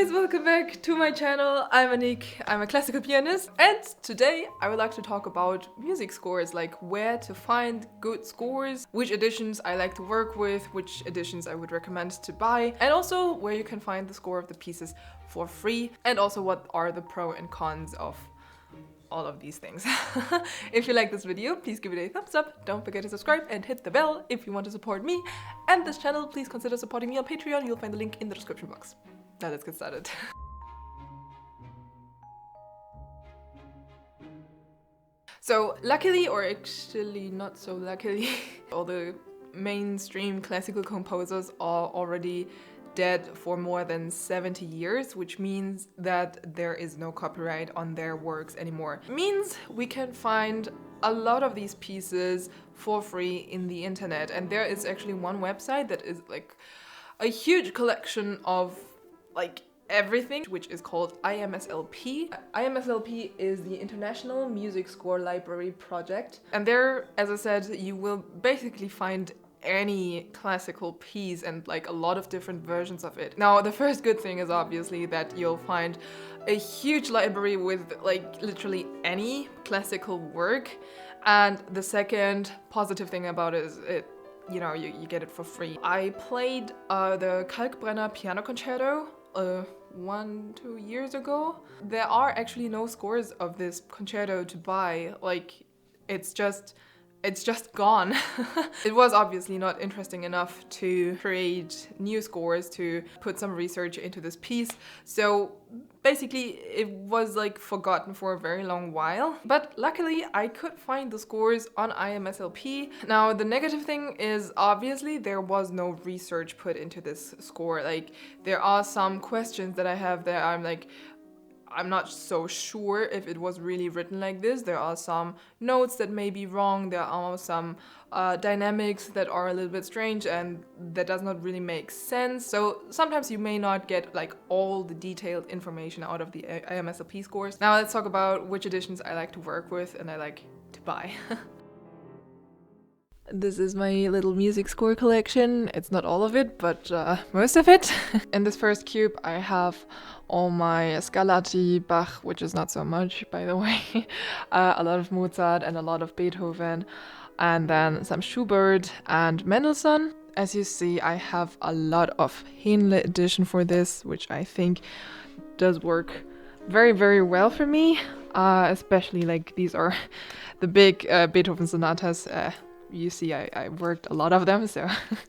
guys, welcome back to my channel. I'm Anik, I'm a classical pianist, and today I would like to talk about music scores, like where to find good scores, which editions I like to work with, which editions I would recommend to buy, and also where you can find the score of the pieces for free, and also what are the pros and cons of all of these things. If you like this video, please give it a thumbs up, don't forget to subscribe and hit the bell if you want to support me and this channel. Please consider supporting me on Patreon, you'll find the link in the description box. Now let's get started. So luckily, or actually not so luckily, all the mainstream classical composers are already dead for more than 70 years, which means that there is no copyright on their works anymore. It means we can find a lot of these pieces for free in the internet, and there is actually one website that is like a huge collection of like everything, which is called Imslp. Imslp is the International Music Score Library Project, and there, as I said, you will basically find any classical piece and like a lot of different versions of it. Now, the first good thing is obviously that you'll find a huge library with like literally any classical work, and the second positive thing about it is you get it for free. I played the Kalkbrenner piano concerto 1-2 years ago. There are actually no scores of this concerto to buy. Like, it's just gone. It was obviously not interesting enough to create new scores, to put some research into this piece. So basically it was like forgotten for a very long while. But luckily I could find the scores on Imslp. Now the negative thing is obviously there was no research put into this score. Like, there are some questions that I have there. I'm not so sure if it was really written like this. There are some notes that may be wrong. There are some dynamics that are a little bit strange and that does not really make sense. So sometimes you may not get like all the detailed information out of the Imslp scores. Now let's talk about which editions I like to work with and I like to buy. This is my little music score collection. It's not all of it, but most of it. In this first cube I have all my Scarlatti, Bach, which is not so much, by the way, a lot of Mozart and a lot of Beethoven, and then some Schubert and Mendelssohn. As you see, I have a lot of Henle edition for this, which I think does work very, very well for me. Especially like these are the big Beethoven sonatas. You see, I worked a lot of them, so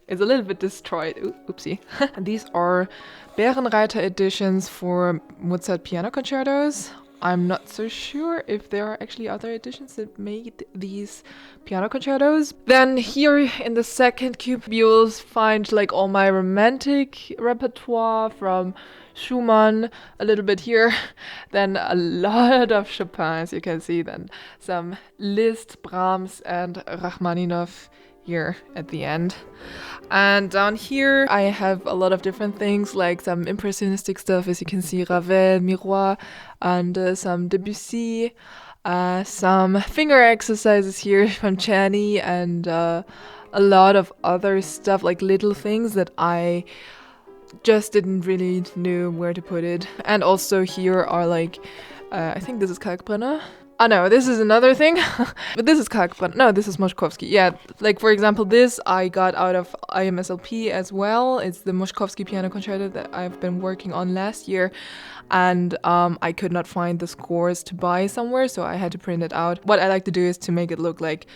it's a little bit destroyed. Oopsie. These are Bärenreiter editions for Mozart piano concertos. I'm not so sure if there are actually other editions that made these piano concertos. Then here in the second cube, you'll find like all my romantic repertoire from Schumann, a little bit here, then a lot of Chopin, as you can see, then some Liszt, Brahms and Rachmaninoff here at the end. And down here I have a lot of different things, like some impressionistic stuff, as you can see, Ravel, Miroir, and some Debussy, some finger exercises here from Czerny, and a lot of other stuff, like little things that I just didn't really know where to put it. And also here are like, I think this is Kalkbrenner. Oh no, this is another thing. But this is Kalkbrenner. No, this is Moszkowski. Yeah, like for example, this I got out of Imslp as well. It's the Moszkowski piano concerto that I've been working on last year. And I could not find the scores to buy somewhere, so I had to print it out. What I like to do is to make it look like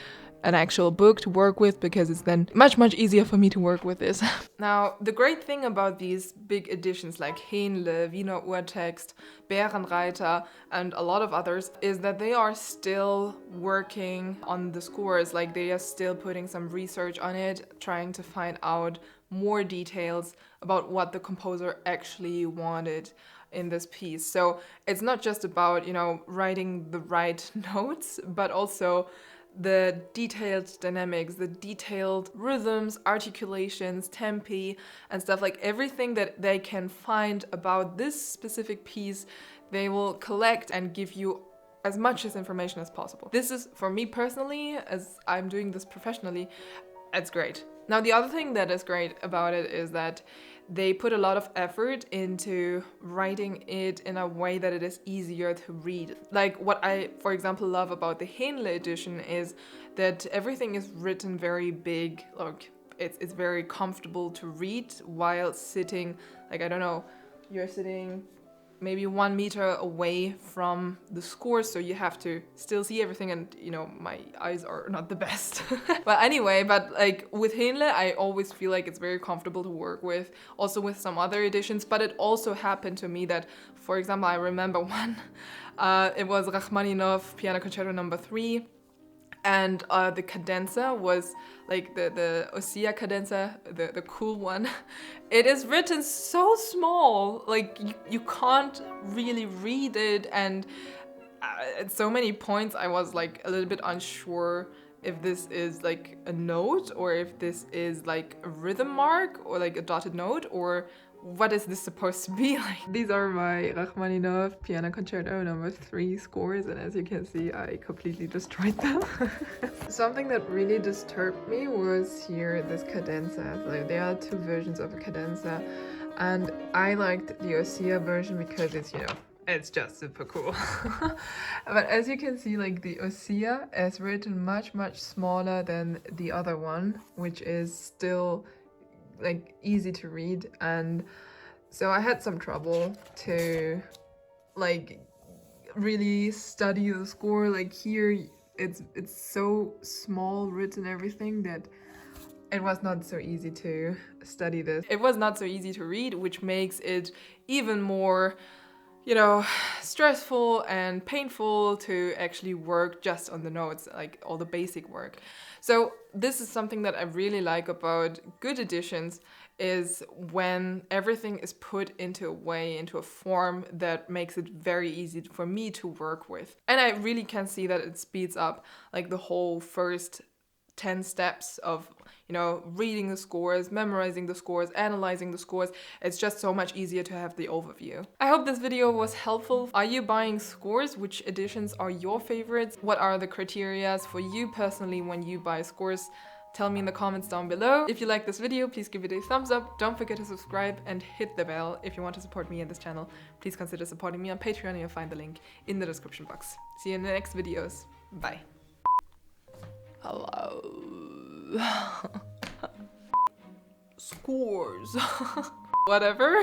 an actual book to work with, because it's then much easier for me to work with this. Now, the great thing about these big editions like Henle, Wiener Urtext, Bärenreiter and a lot of others is that they are still working on the scores. Like, they are still putting some research on it, trying to find out more details about what the composer actually wanted in this piece. So it's not just about, writing the right notes, but also the detailed dynamics, the detailed rhythms, articulations, tempi, and stuff. Like everything that they can find about this specific piece, they will collect and give you as much as information as possible. This is, for me personally, as I'm doing this professionally, it's great. Now, the other thing that is great about it is that they put a lot of effort into writing it in a way that it is easier to read. Like what I, for example, love about the Henle edition is that everything is written very big, like it's very comfortable to read while sitting, like I don't know, you're sitting maybe 1 meter away from the score, so you have to still see everything, and you know, my eyes are not the best. But anyway, but like with Henle, I always feel like it's very comfortable to work with, also with some other editions. But it also happened to me that, for example, I remember one, it was Rachmaninoff Piano Concerto No. 3, and the cadenza was like the Ossia cadenza, the cool one. It is written so small, like you can't really read it, and at so many points I was like a little bit unsure if this is like a note or if this is like a rhythm mark or like a dotted note, or what is this supposed to be like? These are my Rachmaninoff Piano Concerto No. 3 scores, and as you can see, I completely destroyed them. Something that really disturbed me was here this cadenza. Like, there are 2 versions of a cadenza, and I liked the Ossia version because it's, you know, it's just super cool. But as you can see, like the Ossia is written much smaller than the other one, which is still like easy to read, and so I had some trouble to like really study the score. Like here it's so small written everything that it was not so easy to study this. It was not so easy to read, which makes it even more, you know, stressful and painful to actually work just on the notes, like all the basic work. So this is something that I really like about good editions, is when everything is put into a way, into a form that makes it very easy for me to work with. And I really can see that it speeds up like the whole first 10 steps of, you know, reading the scores, memorizing the scores, analyzing the scores. It's just so much easier to have the overview. I hope this video was helpful. Are you buying scores? Which editions are your favorites? What are the criteria for you personally when you buy scores? Tell me in the comments down below. If you like this video, please give it a thumbs up. Don't forget to subscribe and hit the bell. If you want to support me in this channel, please consider supporting me on Patreon. You'll find the link in the description box. See you in the next videos. Bye. Hello. Scores. Whatever.